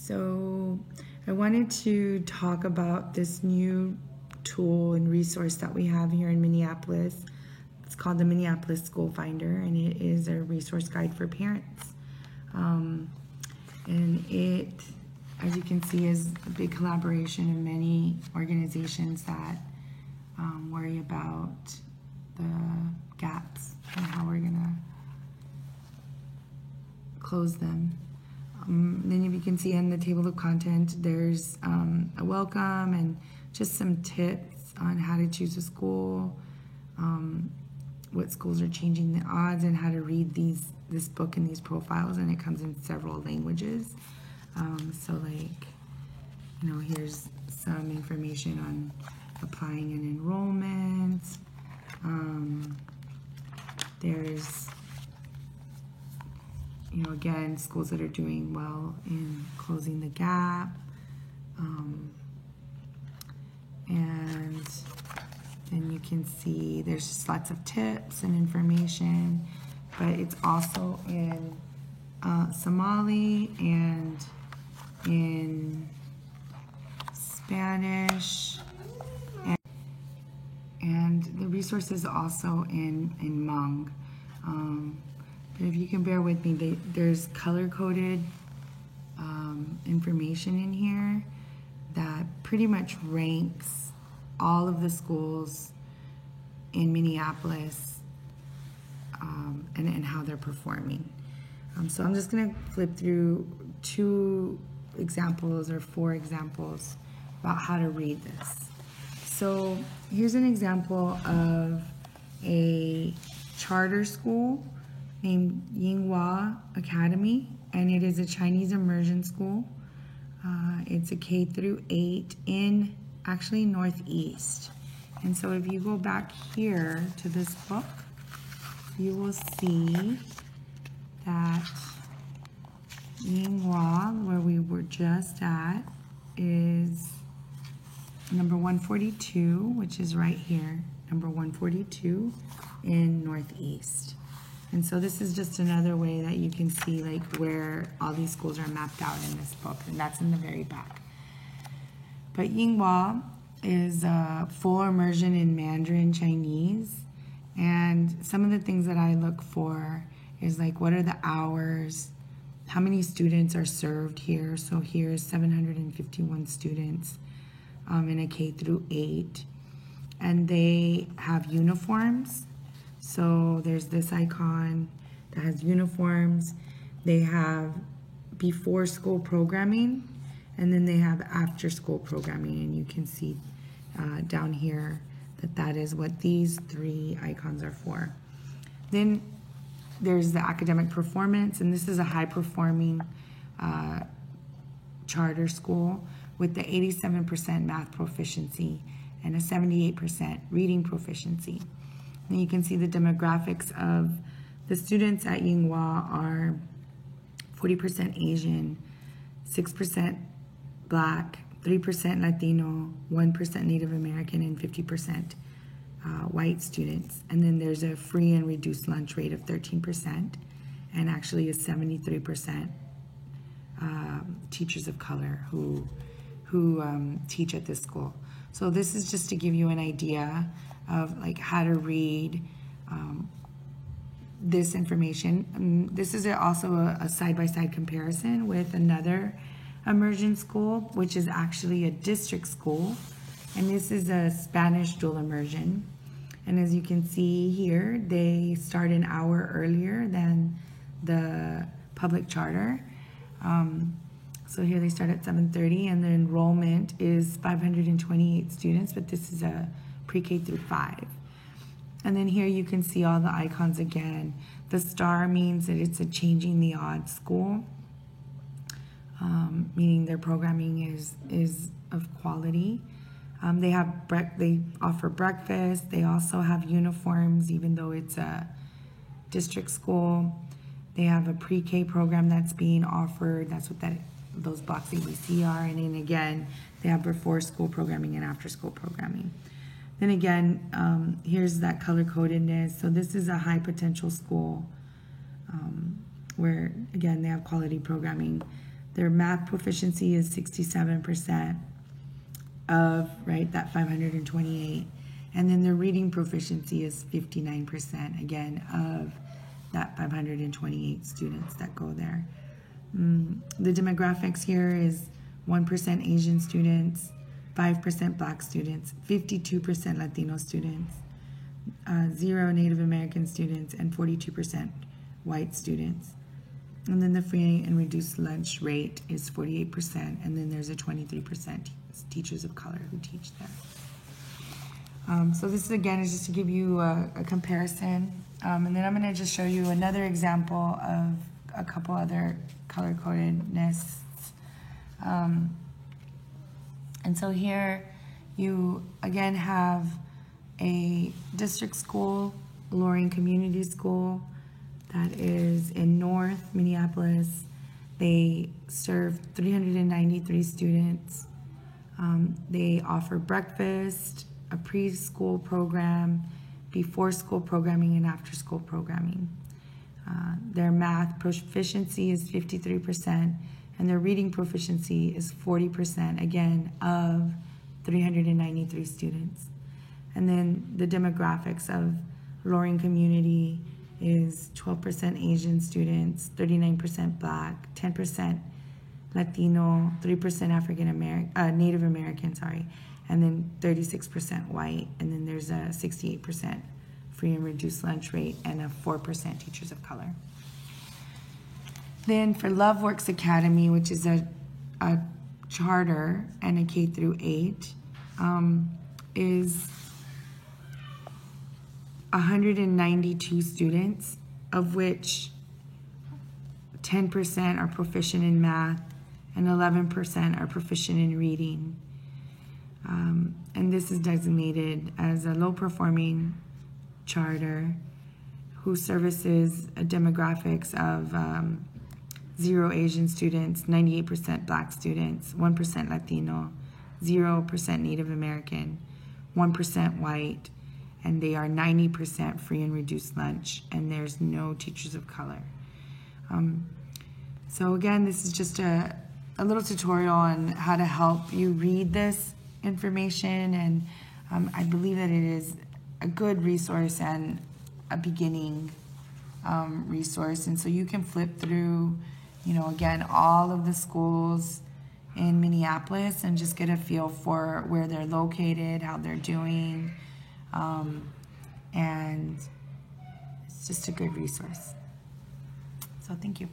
So I wanted to talk about this new tool and resource that we have here in Minneapolis. It's called the Minneapolis School Finder, and it is a resource guide for parents. And it, as you can see, is a big collaboration of many organizations that worry about the gaps and how we're gonna close them. Then you can see in the table of content, there's a welcome and just some tips on how to choose a school, what schools are changing the odds, and how to read this book and these profiles, and it comes in several languages. So like, here's some information on applying an enrollment. There's again, schools that are doing well in closing the gap. And then you can see there's just lots of tips and information, but it's also in Somali and in Spanish, and the resource is also in Hmong. But if you can bear with me, there's color-coded information in here that pretty much ranks all of the schools in Minneapolis and how they're performing. So I'm just going to flip through 2 examples or 4 examples about how to read this. So here's an example of a charter school named Yinghua Academy, and it is a Chinese immersion school. It's a K through 8 in actually Northeast. And so if you go back here to this book, you will see that Yinghua, where we were just at, is number 142, which is right here, number 142 in Northeast. And so this is just another way that you can see like where all these schools are mapped out in this book, and that's in the very back. But Yinghua is a full immersion in Mandarin Chinese, and some of the things that I look for is like, what are the hours, how many students are served here. So here's 751 students in a K through 8, and they have uniforms. So there's this icon that has uniforms. They have before school programming, and then they have after school programming, and you can see down here that is what these 3 icons are for. Then there's the academic performance, and this is a high performing charter school with the 87% math proficiency and a 78% reading proficiency. And you can see the demographics of the students at Yinghua are 40% Asian, 6% Black, 3% Latino, 1% Native American, and 50% white students. And then there's a free and reduced lunch rate of 13%, and actually a 73% teachers of color who teach at this school. So this is just to give you an idea of like how to read this information. And this is also a side-by-side comparison with another immersion school, which is actually a district school, and this is a Spanish dual immersion. And as you can see here, they start an hour earlier than the public charter. So here they start at 7:30, and the enrollment is 528 students, but this is a pre-K through 5. And then here you can see all the icons again. The star means that it's a changing the odds school, meaning their programming is of quality. They offer breakfast. They also have uniforms, even though it's a district school. They have a pre-K program that's being offered. That's what those blocks ABC are. And then again, they have before school programming and after school programming. Then again, here's that color-codedness. So this is a high potential school where, again, they have quality programming. Their math proficiency is 67% of, right, that 528. And then their reading proficiency is 59%, again, of that 528 students that go there. The demographics here is 1% Asian students, 5% Black students, 52% Latino students, 0 Native American students, and 42% white students. And then the free and reduced lunch rate is 48%, and then there's a 23% teachers of color who teach there. So this again is just to give you a comparison, and then I'm going to just show you another example of a couple other color-codedness. And so here you again have a district school, Loring Community School, that is in North Minneapolis. They serve 393 students. They offer breakfast, a preschool program, before school programming, and after school programming. Their math proficiency is 53%, and their reading proficiency is 40%, again, of 393 students. And then the demographics of Loring Community is 12% Asian students, 39% Black, 10% Latino, 3% Native American, and then 36% white, and then there's a 68% free and reduced lunch rate, and a 4% teachers of color. Then for Love Works Academy, which is a charter and a K through 8, is 192 students, of which 10% are proficient in math and 11% are proficient in reading. And this is designated as a low-performing charter who services demographics of 0 Asian students, 98% Black students, 1% Latino, 0% Native American, 1% white, and they are 90% free and reduced lunch, and there's no teachers of color. So again, this is just a little tutorial on how to help you read this information, and I believe that it is a good resource and a beginning resource. And so you can flip through, again, all of the schools in Minneapolis and just get a feel for where they're located, how they're doing, and it's just a good resource. So thank you.